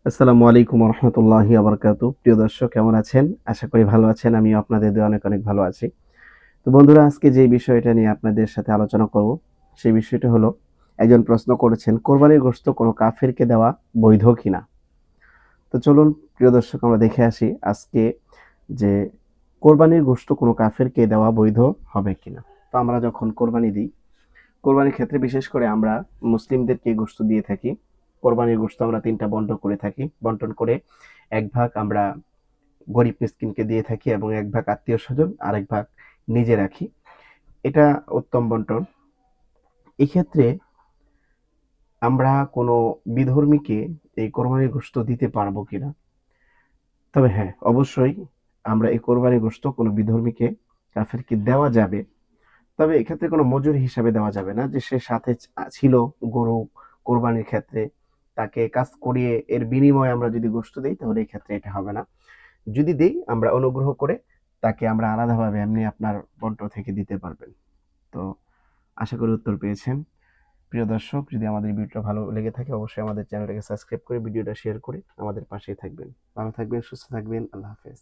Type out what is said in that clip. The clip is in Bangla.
আসসালামু আলাইকুম রহমতুল্লাহি আবরকাতু। প্রিয় দর্শক কেমন আছেন? আশা করি ভালো আছেন। আমিও আপনাদের দোয়ায় অনেক অনেক ভালো আছি। তো বন্ধুরা, আজকে যে বিষয়টা নিয়ে আপনাদের সাথে আলোচনা করব, সেই বিষয়টা হলো, একজন প্রশ্ন করেছেন, কোরবানির গোশত কোনো কাফিরকে দেওয়া বৈধ কিনা? তো চলুন প্রিয় দর্শক, আমরা দেখে আসি আজকে যে কোরবানির গোশত কোনো কাফিরকে দেওয়া বৈধ হবে কিনা। তো আমরা যখন কোরবানি দিই, কোরবানির ক্ষেত্রে বিশেষ করে আমরা মুসলিমদেরকে গোশত দিয়ে থাকি। কোরবানির গোশত আমরা ৩ টা করে থাকি। বন্টন করে ১ ভাগ আমরা গরিব মিসকিনকে দিয়ে থাকি এবং ১ ভাগ আত্মীয়স্বজন, আরেক ভাগ নিজে রাখি। এটা উত্তম বন্টন। এক্ষেত্রে আমরা কোনো বিধর্মীকে এই কোরবানির গোশত দিতে পারবো কিনা? তবে হ্যাঁ, অবশ্যই আমরা এই কোরবানির গোশত কোনো বিধর্মীকে, কাফেরকে দেওয়া যাবে। তবে এক্ষেত্রে কোনো মজুরি হিসাবে দেওয়া যাবে না, যে সে সাথে ছিল গরু কোরবানির ক্ষেত্রে, তাকে কাজ করিয়ে এর বিনিময়ে আমরা যদি গোশত দেই, তাহলে এই ক্ষেত্রে এটা হবে না। যদি দেই, আমরা অনুগ্রহ করে তাকে আমরা আলাদাভাবে এমনি আপনার বন্ট থেকে দিতে পারবেন। তো আশা করি উত্তর পেয়েছেন। প্রিয় দর্শক, যদি আমাদের ভিডিওটা ভালো লেগে থাকে, অবশ্যই আমাদের চ্যানেলটাকে সাবস্ক্রাইব করে ভিডিওটা শেয়ার করে আমাদের পাশেই থাকবেন। ভালো থাকবেন, সুস্থ থাকবেন। আল্লাহ হাফেজ।